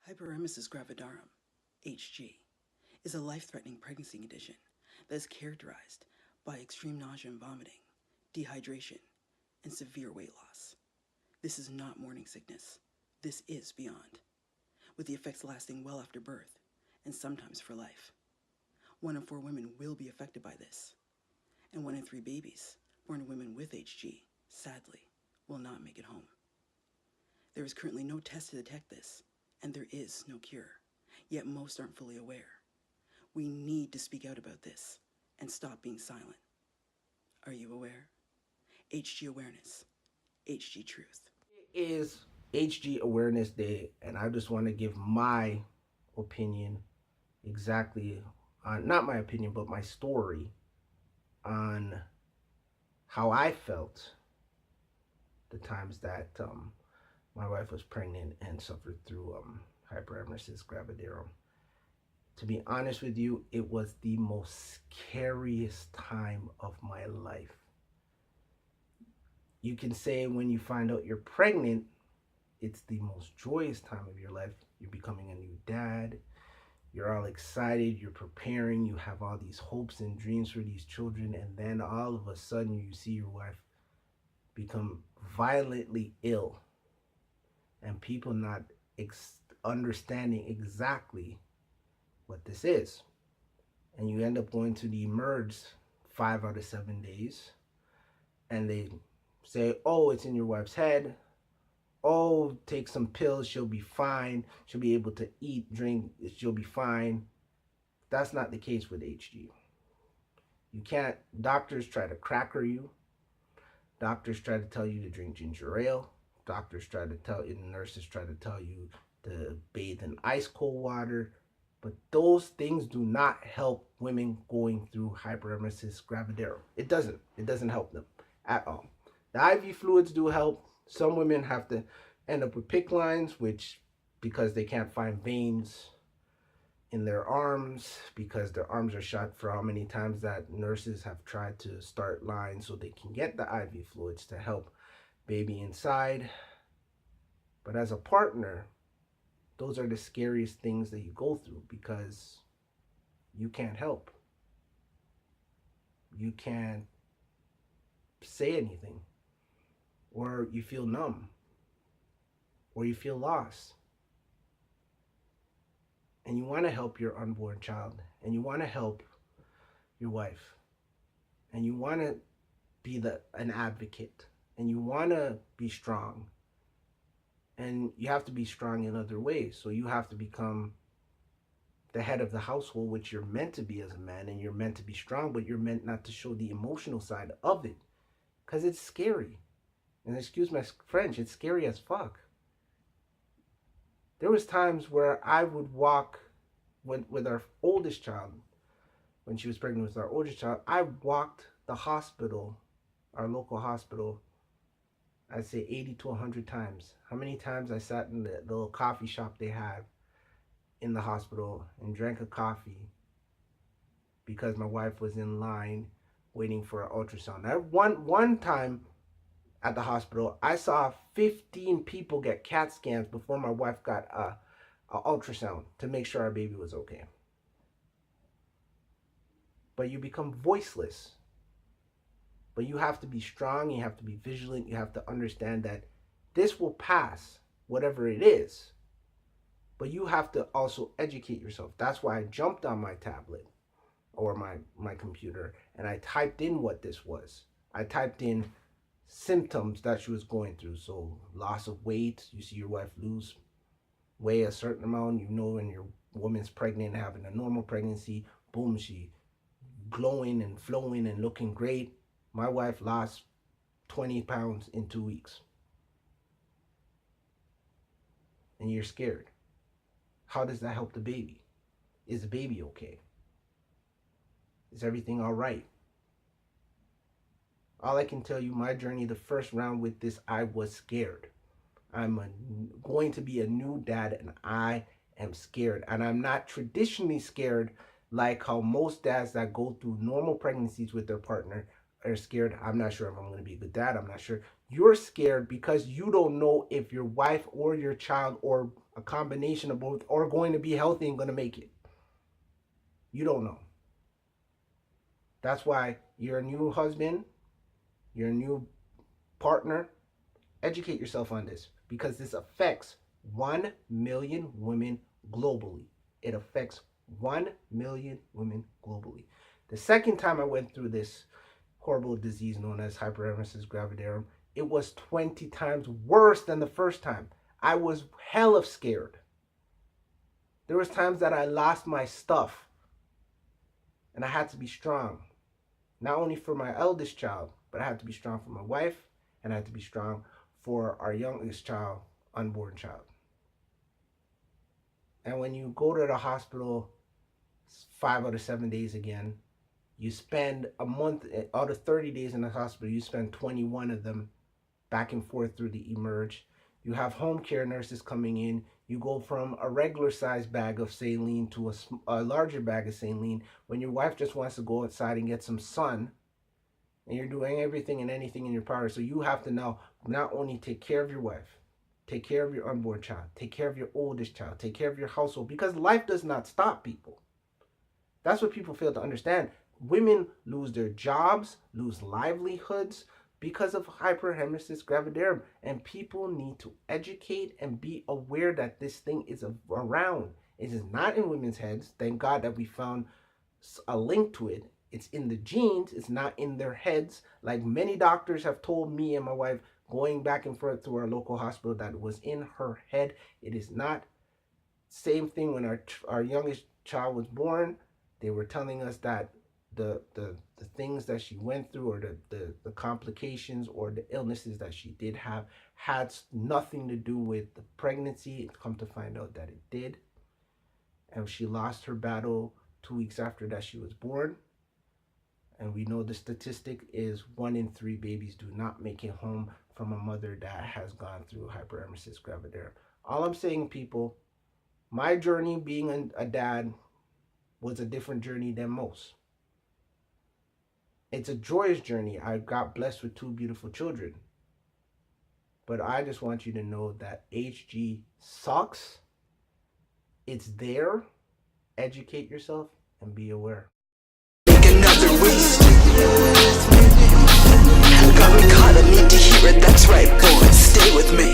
Hyperemesis gravidarum, HG, is a life-threatening pregnancy condition that is characterized by extreme nausea and vomiting, dehydration, and severe weight loss. This is not morning sickness. This is beyond, with the effects lasting well after birth and sometimes for life. 1 in 4 women will be affected by this, and 1 in 3 babies born to women with HG, sadly, will not make it home. There is currently no test to detect this, and there is no cure, yet most aren't fully aware. We need to speak out about this and stop being silent. Are you aware? HG awareness, HG truth. It is HG Awareness Day, and I just want to give my opinion exactly on, not my opinion, but my story on how I felt the times that my wife was pregnant and suffered through Hyperemesis Gravidarum. To be honest with you, it was the most scariest time of my life. You can say when you find out you're pregnant, it's the most joyous time of your life. You're becoming a new dad. You're all excited. You're preparing. You have all these hopes and dreams for these children. And then all of a sudden you see your wife become violently ill. And people not understanding exactly what this is. And you end up going to the emerge 5 out of 7 days. And they say, oh, it's in your wife's head. Oh, take some pills, she'll be fine. She'll be able to eat, drink, she'll be fine. That's not the case with HG. You can't, doctors try to cracker you. Doctors try to tell you to drink ginger ale. Doctors try to tell you, nurses try to tell you to bathe in ice cold water. But those things do not help women going through Hyperemesis Gravidarum. It doesn't help them at all. The IV fluids do help. Some women have to end up with PICC lines, which because they can't find veins in their arms, because their arms are shot for how many times that nurses have tried to start lines so they can get the IV fluids to help baby inside. But as a partner, those are the scariest things that you go through because you can't help. You can't say anything. Or you feel numb, or you feel lost. And you want to help your unborn child, and you want to help your wife, and you want to be an advocate, and you want to be strong. And you have to be strong in other ways. So you have to become the head of the household, which you're meant to be as a man, and you're meant to be strong, but you're meant not to show the emotional side of it, because it's scary. And excuse my French, it's scary as fuck. There was times where I would walk with our oldest child, when she was pregnant with our oldest child, I walked the hospital, our local hospital, I'd say 80 to 100 times. How many times I sat in the little coffee shop they have in the hospital and drank a coffee because my wife was in line waiting for an ultrasound. One time at the hospital, I saw 15 people get CAT scans before my wife got a ultrasound to make sure our baby was okay. But you become voiceless. But you have to be strong, you have to be vigilant, you have to understand that this will pass, whatever it is. But you have to also educate yourself. That's why I jumped on my tablet or my computer and I typed in what this was. I typed in symptoms that she was going through. So loss of weight, you see your wife weigh a certain amount, you know when your woman's pregnant, having a normal pregnancy, boom, she glowing and flowing and looking great. My wife lost 20 pounds in 2 weeks. And you're scared. How does that help the baby? Is the baby okay? Is everything all right? All I can tell you, my journey, the first round with this, I was scared. I'm going to be a new dad and I am scared. And I'm not traditionally scared like how most dads that go through normal pregnancies with their partner are scared. I'm not sure if I'm going to be a good dad. I'm not sure. You're scared because you don't know if your wife or your child or a combination of both are going to be healthy and going to make it. You don't know. That's why you're a new husband, you're a new partner. Educate yourself on this because this affects 1 million women globally. It affects 1 million women globally. The second time I went through this horrible disease known as Hyperemesis Gravidarum, it was 20 times worse than the first time. I was hella scared. There was times that I lost my stuff and I had to be strong. Not only for my eldest child, but I had to be strong for my wife and I had to be strong for our youngest child, unborn child. And when you go to the hospital 5 out of 7 days again, you spend a month out of 30 days in the hospital, you spend 21 of them back and forth through the emerge. You have home care nurses coming in. You go from a regular sized bag of saline to a larger bag of saline when your wife just wants to go outside and get some sun. And you're doing everything and anything in your power. So you have to now not only take care of your wife, take care of your unborn child, take care of your oldest child, take care of your household, because life does not stop, people. That's what people fail to understand. Women lose their jobs, lose livelihoods because of Hyperemesis Gravidarum. And people need to educate and be aware that this thing is around. It is not in women's heads. Thank God that we found a link to it. It's in the genes. It's not in their heads. Like many doctors have told me and my wife going back and forth to our local hospital that it was in her head. It is not. Same thing when our youngest child was born. They were telling us that the things that she went through or the complications or the illnesses that she did have had nothing to do with the pregnancy. It's come to find out that it did. And she lost her battle 2 weeks after that she was born. And we know the statistic is 1 in 3 babies do not make it home from a mother that has gone through Hyperemesis Gravidarum. All I'm saying, people, my journey being a dad was a different journey than most. It's a joyous journey. I got blessed with 2 beautiful children. But I just want you to know that HG sucks. It's there. Educate yourself and be aware. Another waste. Got me caught, I need to hear it, that's right, boys, stay with me.